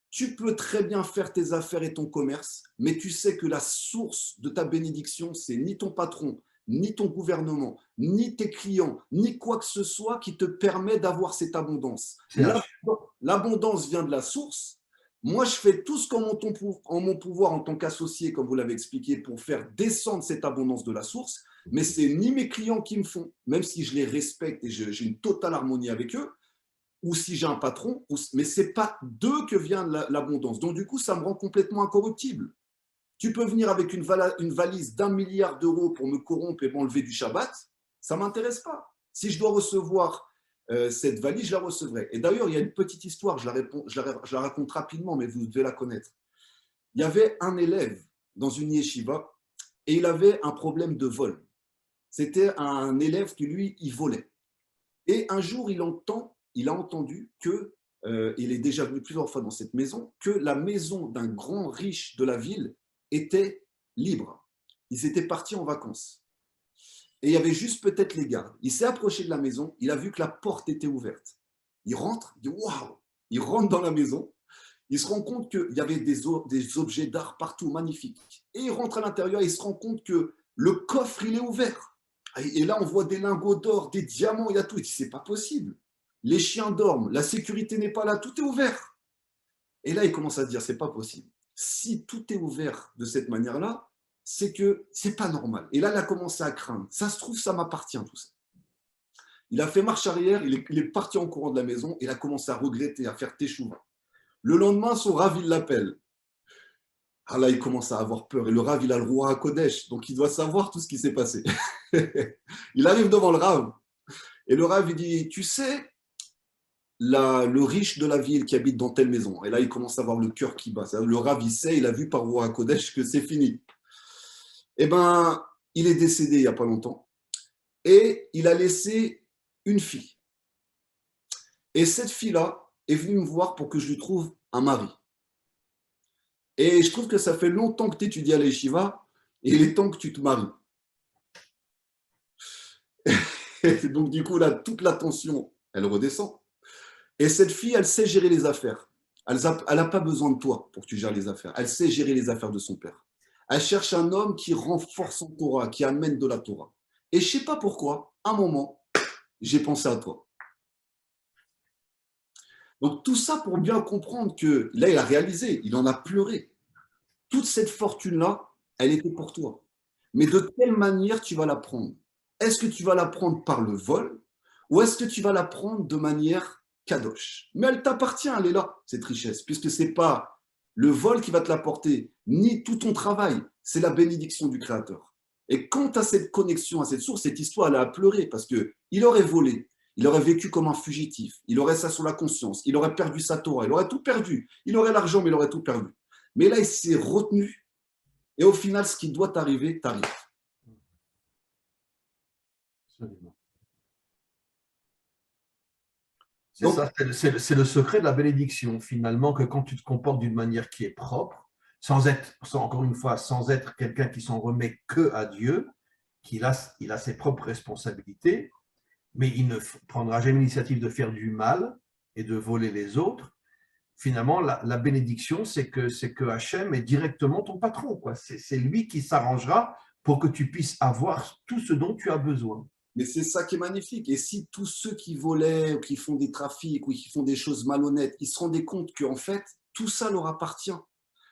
tu peux très bien faire tes affaires et ton commerce, mais tu sais que la source de ta bénédiction, c'est ni ton patron, ni ton gouvernement, ni tes clients, ni quoi que ce soit qui te permet d'avoir cette abondance. L'abondance vient de la source. Moi, je fais tout ce qu'en mon pouvoir en tant qu'associé, comme vous l'avez expliqué, pour faire descendre cette abondance de la source, mais c'est ni mes clients qui me font, même si je les respecte et j'ai une totale harmonie avec eux, ou si j'ai un patron, mais ce n'est pas d'eux que vient l'abondance. Donc, du coup, ça me rend complètement incorruptible. Tu peux venir avec une valise d'1 milliard d'euros pour me corrompre et m'enlever du Shabbat, ça ne m'intéresse pas. Si je dois recevoir cette valise, je la recevrai. Et d'ailleurs, il y a une petite histoire, je la raconte rapidement, mais vous devez la connaître. Il y avait un élève dans une yeshiva et il avait un problème de vol. C'était un élève qui, lui, il volait. Et un jour, il a entendu que, il est déjà venu plusieurs fois dans cette maison, que la maison d'un grand riche de la ville était libre. Ils étaient partis en vacances. Et il y avait juste peut-être les gardes. Il s'est approché de la maison, il a vu que la porte était ouverte. Il rentre, il dit waouh! Il rentre dans la maison, il se rend compte qu'il y avait des objets d'art partout, magnifiques. Et il rentre à l'intérieur et il se rend compte que le coffre, il est ouvert. Et là, on voit des lingots d'or, des diamants, il y a tout. Il dit, c'est pas possible. Les chiens dorment, la sécurité n'est pas là, tout est ouvert. Et là, il commence à se dire, c'est pas possible. Si tout est ouvert de cette manière-là, c'est que c'est pas normal. Et là, il a commencé à craindre. Ça se trouve, ça m'appartient, tout ça. Il a fait marche arrière, il est parti en courant de la maison, il a commencé à regretter, à faire teshuva. Le lendemain, son Rav, il l'appelle. Ah là, il commence à avoir peur. Et le Rav, il a le roi à Kodesh, donc il doit savoir tout ce qui s'est passé. Il arrive devant le Rav. Et le Rav, il dit, tu sais, le riche de la ville qui habite dans telle maison. Et là, il commence à avoir le cœur qui bat. Le Rav, il sait, il a vu par roi à Kodesh que c'est fini. Eh bien, il est décédé il n'y a pas longtemps. Et il a laissé une fille. Et cette fille-là est venue me voir pour que je lui trouve un mari. Et je trouve que ça fait longtemps que tu étudies à l'Yeshiva et il est temps que tu te maries. Et donc, du coup, là, toute la tension, elle redescend. Et cette fille, elle sait gérer les affaires. Elle n'a pas besoin de toi pour que tu gères les affaires. Elle sait gérer les affaires de son père. Elle cherche un homme qui renforce son Torah, qui amène de la Torah. Et je ne sais pas pourquoi, à un moment, j'ai pensé à toi. Donc tout ça pour bien comprendre que là, il a réalisé, il en a pleuré. Toute cette fortune-là, elle était pour toi. Mais de quelle manière tu vas la prendre? Est-ce que tu vas la prendre par le vol ou est-ce que tu vas la prendre de manière kadosh? Mais elle t'appartient, elle est là, cette richesse, puisque ce n'est pas le vol qui va te l'apporter, ni tout ton travail, c'est la bénédiction du Créateur. Et quand tu as cette connexion à cette source, cette histoire, elle a pleuré parce qu'il aurait volé, il aurait vécu comme un fugitif, il aurait ça sur la conscience, il aurait perdu sa Torah, il aurait tout perdu, il aurait l'argent, mais il aurait tout perdu. Mais là, il s'est retenu, et au final, ce qui doit t'arriver, t'arrive. Absolument. C'est ça, c'est le secret de la bénédiction, finalement, que quand tu te comportes d'une manière qui est propre, encore une fois, sans être quelqu'un qui s'en remet que à Dieu, il a ses propres responsabilités, mais il ne prendra jamais l'initiative de faire du mal et de voler les autres. Finalement, la bénédiction, c'est que Hachem est directement ton patron, quoi. C'est lui qui s'arrangera pour que tu puisses avoir tout ce dont tu as besoin. Mais c'est ça qui est magnifique. Et si tous ceux qui volaient, ou qui font des trafics, ou qui font des choses malhonnêtes, ils se rendaient compte qu'en fait, tout ça leur appartient.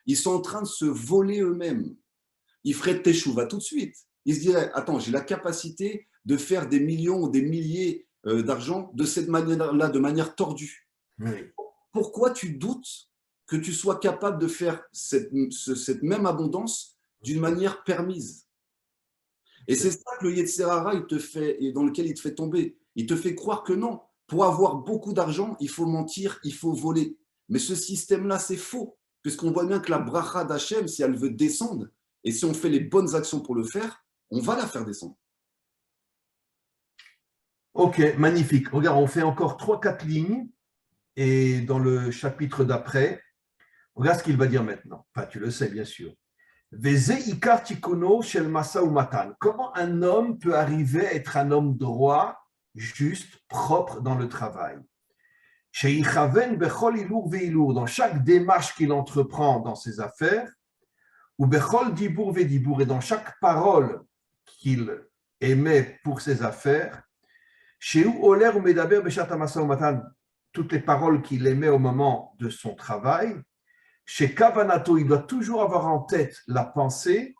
Ils sont en train de se voler eux-mêmes. Ils feraient teshuva tout de suite. Ils se diraient, attends, j'ai la capacité de faire des millions ou des milliers d'argent de cette manière-là, de manière tordue. Oui. Pourquoi tu doutes que tu sois capable de faire cette même abondance d'une manière permise? Et c'est ça que le Yetzer Hara, il te fait, et dans lequel il te fait tomber. Il te fait croire que non. Pour avoir beaucoup d'argent, il faut mentir, il faut voler. Mais ce système-là, c'est faux. Puisqu'on voit bien que la bracha d'Hachem, si elle veut descendre, et si on fait les bonnes actions pour le faire, on va la faire descendre. Ok, magnifique. Regarde, on fait encore 3-4 lignes. Et dans le chapitre d'après, regarde ce qu'il va dire maintenant. Enfin, tu le sais, bien sûr. Comment un homme peut arriver à être un homme droit, juste, propre dans le travail? Dans chaque démarche qu'il entreprend dans ses affaires, ou bechol dibour vedibour, et dans chaque parole qu'il émet pour ses affaires, toutes les paroles qu'il émet au moment de son travail, chez Kavanato, il doit toujours avoir en tête la pensée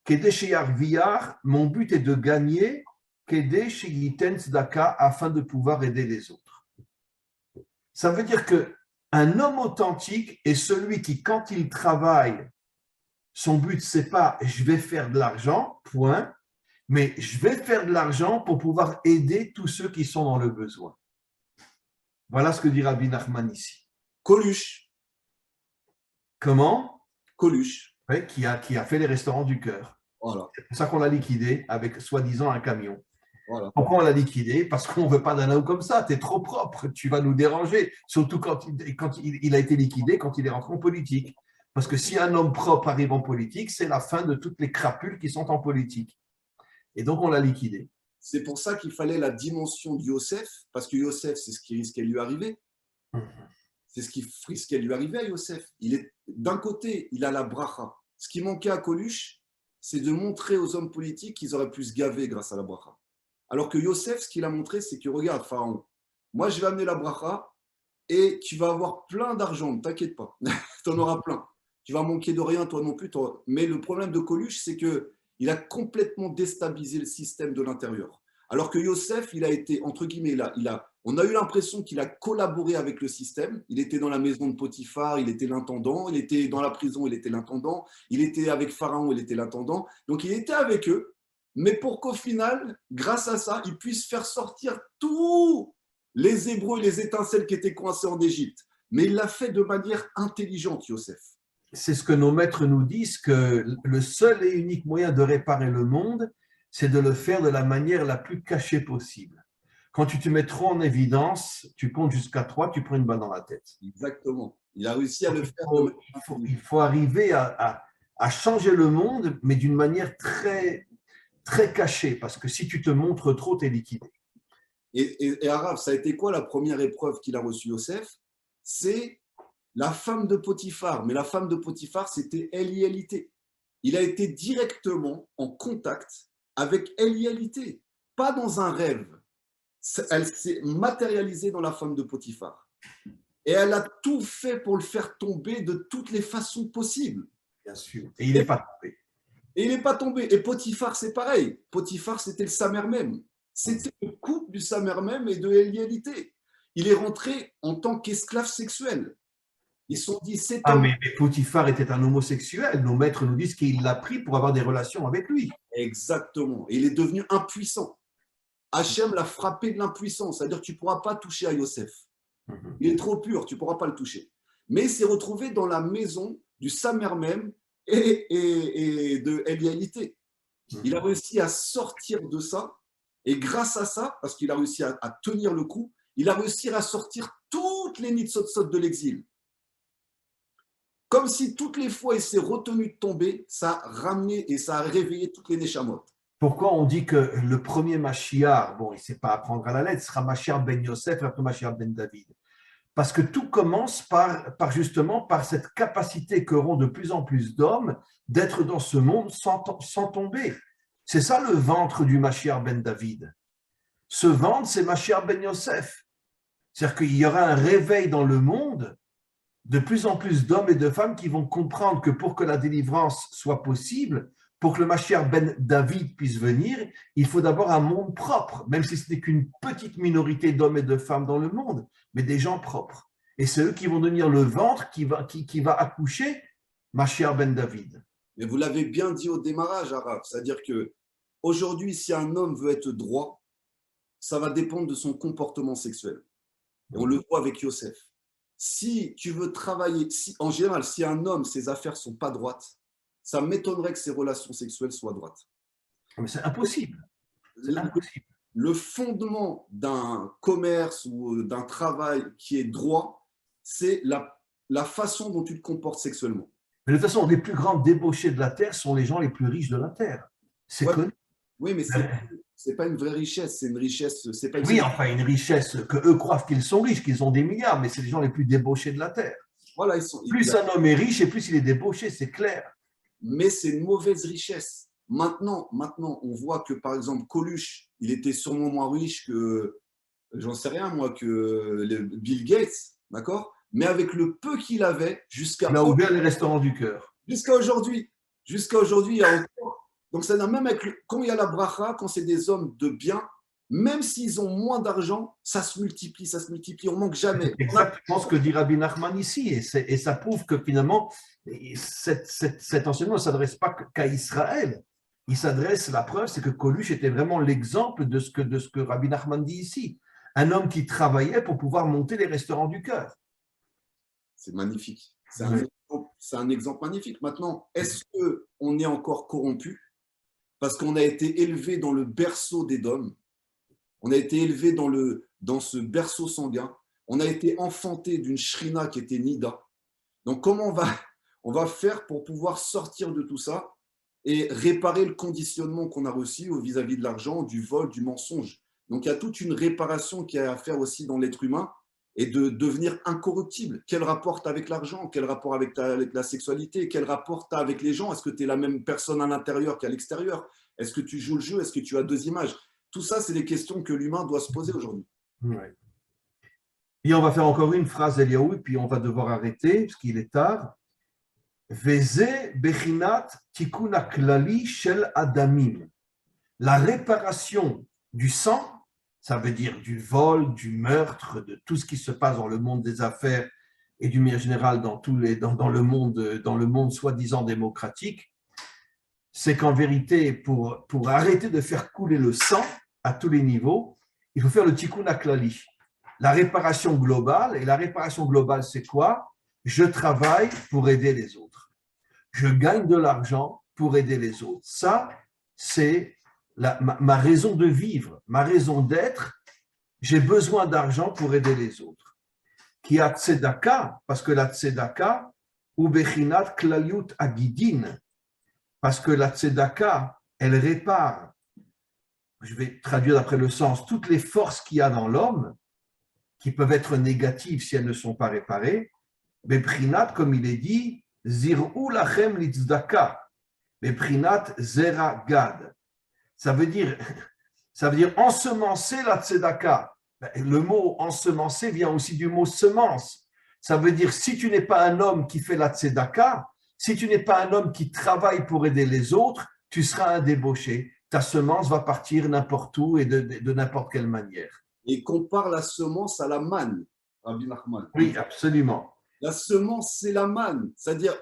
Kede Sheyarviar, mon but est de gagner, Kede Sheyiten Tzedaka, afin de pouvoir aider les autres. Ça veut dire qu'un homme authentique est celui qui, quand il travaille, son but, c'est pas je vais faire de l'argent, point, mais je vais faire de l'argent pour pouvoir aider tous ceux qui sont dans le besoin. Voilà ce que dit Rabbi Nachman ici. Coluche. Comment? Coluche. Oui, qui a fait les restaurants du cœur. Voilà. C'est pour ça qu'on l'a liquidé avec soi-disant un camion. Voilà. Pourquoi on l'a liquidé? Parce qu'on ne veut pas d'un homme comme ça. Tu es trop propre, tu vas nous déranger. Surtout quand il a été liquidé, quand il est rentré en politique. Parce que si un homme propre arrive en politique, c'est la fin de toutes les crapules qui sont en politique. Et donc, on l'a liquidé. C'est pour ça qu'il fallait la dimension de Yosef, parce que Yosef, c'est ce qui risquait de lui arriver. C'est ce qui risquait de lui arriver à Yosef. D'un côté, il a la bracha. Ce qui manquait à Coluche, c'est de montrer aux hommes politiques qu'ils auraient pu se gaver grâce à la bracha. Alors que Yosef, ce qu'il a montré, c'est que regarde, Pharaon, moi je vais amener la bracha et tu vas avoir plein d'argent, ne t'inquiète pas, tu en auras plein. Tu vas manquer de rien, toi non plus. Mais le problème de Coluche, c'est qu'il a complètement déstabilisé le système de l'intérieur. Alors que Yosef, il a été, entre guillemets, on a eu l'impression qu'il a collaboré avec le système. Il était dans la maison de Potiphar, il était l'intendant. Il était dans la prison, il était l'intendant. Il était avec Pharaon, il était l'intendant. Donc il était avec eux, mais pour qu'au final, grâce à ça, ils puissent faire sortir tous les Hébreux, les étincelles qui étaient coincés en Égypte. Mais il l'a fait de manière intelligente, Yosef. C'est ce que nos maîtres nous disent, que le seul et unique moyen de réparer le monde, c'est de le faire de la manière la plus cachée possible. Quand tu te mets trop en évidence, tu comptes jusqu'à 3, tu prends une balle dans la tête. Exactement. Il a réussi à le faire. Il faut arriver à changer le monde, mais d'une manière très, très cachée, parce que si tu te montres trop, tu es liquidé. Et Arav, ça a été quoi la première épreuve qu'il a reçue, Yosef? C'est la femme de Potiphar. Mais la femme de Potiphar, c'était Elialité. Il a été directement en contact avec Elialité, pas dans un rêve. Elle s'est matérialisée dans la femme de Potiphar. Et elle a tout fait pour le faire tomber de toutes les façons possibles. Bien sûr. Et il n'est pas tombé. Et il n'est pas tombé. Et Potiphar, c'est pareil. Potiphar, c'était le Samer même. C'était le couple du Samer même et de Elialité. Il est rentré en tant qu'esclave sexuel. Ils se sont dit, c'est mais Potiphar était un homosexuel. Nos maîtres nous disent qu'il l'a pris pour avoir des relations avec lui. Exactement. Et il est devenu impuissant. Hachem l'a frappé de l'impuissance. C'est-à-dire que tu ne pourras pas toucher à Yosef. Il est trop pur, tu ne pourras pas le toucher. Mais il s'est retrouvé dans la maison du Samer même et de Elialité. Il a réussi à sortir de ça. Et grâce à ça, parce qu'il a réussi à tenir le coup, il a réussi à sortir toutes les nitzotzot de l'exil. Comme si toutes les fois il s'est retenu de tomber, ça a ramené et ça a réveillé toutes les neshamot. Pourquoi on dit que le premier Mashiach, bon, il ne sait pas apprendre à la lettre, sera Mashiach ben Yosef et après Mashiach ben David? Parce que tout commence justement par cette capacité qu'auront de plus en plus d'hommes d'être dans ce monde sans tomber. C'est ça le ventre du Mashiach ben David. Ce ventre, c'est Mashiach ben Yosef. C'est-à-dire qu'il y aura un réveil dans le monde, de plus en plus d'hommes et de femmes qui vont comprendre que pour que la délivrance soit possible, pour que le Mashiach ben David puisse venir, il faut d'abord un monde propre, même si ce n'est qu'une petite minorité d'hommes et de femmes dans le monde, mais des gens propres. Et c'est eux qui vont devenir le ventre qui va accoucher Mashiach ben David. Mais vous l'avez bien dit au démarrage, Arav, c'est-à-dire que aujourd'hui, si un homme veut être droit, ça va dépendre de son comportement sexuel. Et on le voit avec Yosef. Si tu veux travailler, en général, si un homme, ses affaires ne sont pas droites, ça m'étonnerait que ses relations sexuelles soient droites. Mais c'est impossible. C'est impossible. Le fondement d'un commerce ou d'un travail qui est droit, c'est la façon dont tu te comportes sexuellement. Mais de toute façon, les plus grands débauchés de la terre sont les gens les plus riches de la terre. C'est connu. Oui, mais c'est pas une vraie richesse, c'est une richesse. C'est pas une oui, enfin, une richesse que eux croient qu'ils sont riches, qu'ils ont des milliards, mais c'est les gens les plus débauchés de la terre. Voilà, plus un homme est riche et plus il est débauché, c'est clair. Mais c'est une mauvaise richesse. Maintenant, on voit que, par exemple, Coluche, il était sûrement moins riche que, j'en sais rien, moi, que Bill Gates, d'accord? Mais avec le peu qu'il avait, il a ouvert les restaurants du cœur. Jusqu'à aujourd'hui, il y a encore. Donc, ça n'a même avec quand il y a la bracha, quand c'est des hommes de bien, même s'ils ont moins d'argent, ça se multiplie, on manque jamais. C'est exactement ce que dit Rabbi Nachman ici, et ça prouve que finalement, cet enseignement ne s'adresse pas qu'à Israël. Il s'adresse, la preuve, c'est que Coluche était vraiment l'exemple de ce que Rabbi Nachman dit ici. Un homme qui travaillait pour pouvoir monter les restaurants du cœur. C'est magnifique. C'est un exemple magnifique. Maintenant, est-ce qu'on est encore corrompu parce qu'on a été élevé dans le berceau d'Édom? On a été élevé dans ce berceau sanguin. On a été enfanté d'une shrina qui était Nida. Donc, comment on va faire pour pouvoir sortir de tout ça et réparer le conditionnement qu'on a reçu vis-à-vis de l'argent, du vol, du mensonge? Donc, il y a toute une réparation qui a à faire aussi dans l'être humain et de devenir incorruptible. Quel rapport tu as avec l'argent? Quel rapport avec la sexualité? Quel rapport tu as avec les gens? Est-ce que tu es la même personne à l'intérieur qu'à l'extérieur? Est-ce que tu joues le jeu? Est-ce que tu as deux images? Tout ça, c'est des questions que l'humain doit se poser aujourd'hui. Ouais. Et on va faire encore une phrase d'Eliaou, puis on va devoir arrêter, parce qu'il est tard. Veze bechinat tikun klali shel adamim. La réparation du sang, ça veut dire du vol, du meurtre, de tout ce qui se passe dans le monde des affaires et du manière générale dans le monde soi-disant démocratique, c'est qu'en vérité, pour arrêter de faire couler le sang à tous les niveaux, il faut faire le tikkun haklali, la réparation globale. Et la réparation globale, c'est quoi? Je travaille pour aider les autres. Je gagne de l'argent pour aider les autres. Ça, c'est ma raison de vivre, ma raison d'être. J'ai besoin d'argent pour aider les autres. Qui a tzedaka, parce que la tzedaka, ou bechinat klayut agidin, parce que la tzedaka, elle répare, je vais traduire d'après le sens, toutes les forces qu'il y a dans l'homme, qui peuvent être négatives si elles ne sont pas réparées. Beprinat, comme il est dit, zir'u lachem litzdaka, beprinat zera gad. Ça veut dire ensemencer la tzedaka. Le mot ensemencer vient aussi du mot semence. Ça veut dire si tu n'es pas un homme qui fait la tzedaka, si tu n'es pas un homme qui travaille pour aider les autres, tu seras un débauché. Ta semence va partir n'importe où et de n'importe quelle manière. Et compare la semence à la manne, Rabbi Nachman. Oui, absolument. La semence, c'est la manne. C'est-à-dire,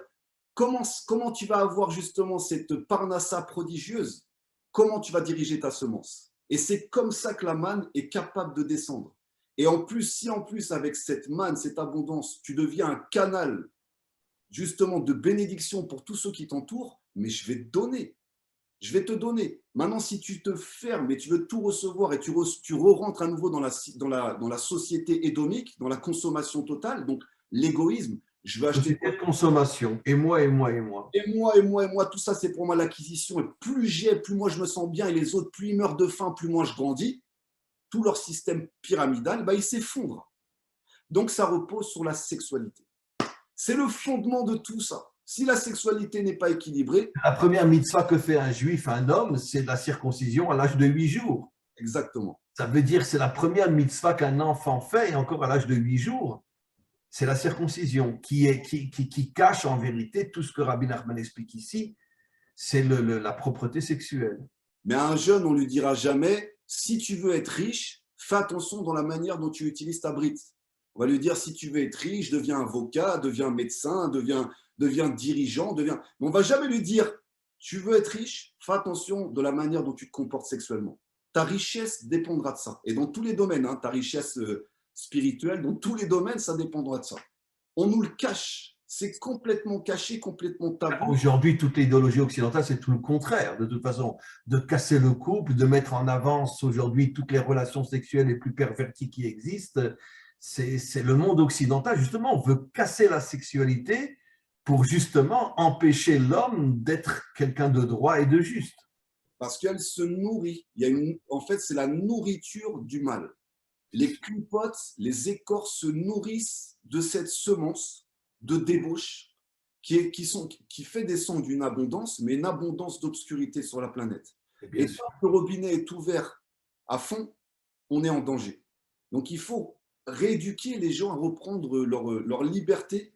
comment tu vas avoir justement cette parnassa prodigieuse? Comment tu vas diriger ta semence? Et c'est comme ça que la manne est capable de descendre. Et en plus, si en plus, avec cette manne, cette abondance, tu deviens un canal justement de bénédiction pour tous ceux qui t'entourent, mais je vais te donner. je vais te donner. Maintenant, si tu te fermes et tu veux tout recevoir et tu re-rentres à nouveau dans la société hédonique, dans la consommation totale, donc l'égoïsme, je veux acheter Société de consommation. Et moi, et moi, et moi. et moi, et moi, et moi, tout ça, c'est pour moi l'acquisition. Et plus j'ai, plus moi je me sens bien, et les autres, plus ils meurent de faim, plus moi je grandis. Tout leur système pyramidal, il s'effondre. Donc, ça repose sur la sexualité. C'est le fondement de tout ça. Si la sexualité n'est pas équilibrée, La première mitzvah que fait un juif, un homme, c'est la circoncision à l'âge de 8 jours. exactement. Ça veut dire que c'est la première mitzvah qu'un enfant fait, et encore à l'âge de 8 jours. C'est la circoncision qui cache en vérité tout ce que Rabbi Nachman explique ici, c'est la propreté sexuelle. Mais à un jeune, on lui dira jamais, si tu veux être riche, fais attention dans la manière dont tu utilises ta brite. On va lui dire, si tu veux être riche, deviens avocat, deviens médecin, deviens dirigeant, deviens... Mais on va jamais lui dire, tu veux être riche, fais attention de la manière dont tu te comportes sexuellement. Ta richesse dépendra de ça. Et dans tous les domaines, ta richesse spirituelle, dans tous les domaines, ça dépendra de ça. On nous le cache. C'est complètement caché, complètement tabou. Aujourd'hui, toute l'idéologie occidentale, c'est tout le contraire. De toute façon, de casser le couple, de mettre en avance aujourd'hui toutes les relations sexuelles les plus perverties qui existent. C'est le monde occidental, justement, on veut casser la sexualité pour justement empêcher l'homme d'être quelqu'un de droit et de juste. Parce qu'elle se nourrit. En fait, c'est la nourriture du mal. Les clipotes, les écorces se nourrissent de cette semence de débauche qui fait descendre une abondance, mais une abondance d'obscurité sur la planète. Et tant que le robinet est ouvert à fond, on est en danger. Donc il faut rééduquer les gens à reprendre leur liberté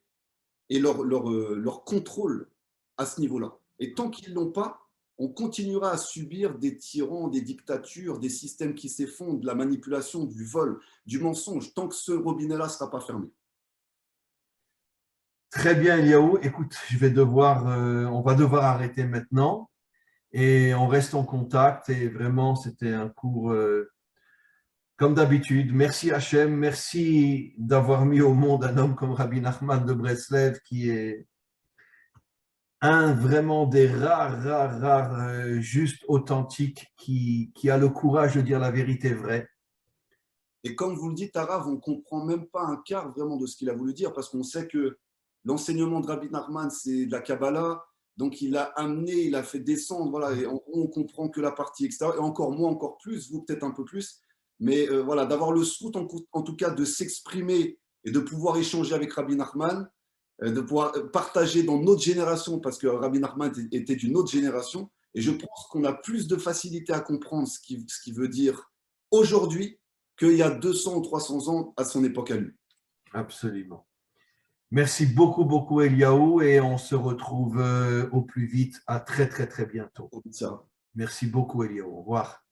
et leur contrôle à ce niveau-là. Et tant qu'ils ne l'ont pas, on continuera à subir des tyrans, des dictatures, des systèmes qui s'effondrent, de la manipulation, du vol, du mensonge, tant que ce robinet-là ne sera pas fermé. Très bien, Eliaou. Écoute, on va devoir arrêter maintenant et on reste en contact. Et vraiment, c'était un cours comme d'habitude. Merci Hachem, merci d'avoir mis au monde un homme comme Rabbi Nachman de Breslev qui est un vraiment des rares, juste authentiques qui a le courage de dire la vérité vraie. Et comme vous le dites, Arav, on ne comprend même pas un quart vraiment de ce qu'il a voulu dire parce qu'on sait que l'enseignement de Rabbi Nachman, c'est de la Kabbalah, donc il a amené, il a fait descendre, voilà, et on comprend que la partie extérieure, et encore moi, encore plus, vous peut-être un peu plus, mais voilà, d'avoir le sout en tout cas de s'exprimer et de pouvoir échanger avec Rabbi Nachman, de pouvoir partager dans notre génération, parce que Rabbi Nachman était d'une autre génération, et je pense qu'on a plus de facilité à comprendre ce qui veut dire aujourd'hui qu'il y a 200 ou 300 ans à son époque à lui. Absolument. Merci beaucoup, beaucoup, Eliaou, et on se retrouve au plus vite à très, très, très bientôt. Merci beaucoup, Eliaou. Au revoir.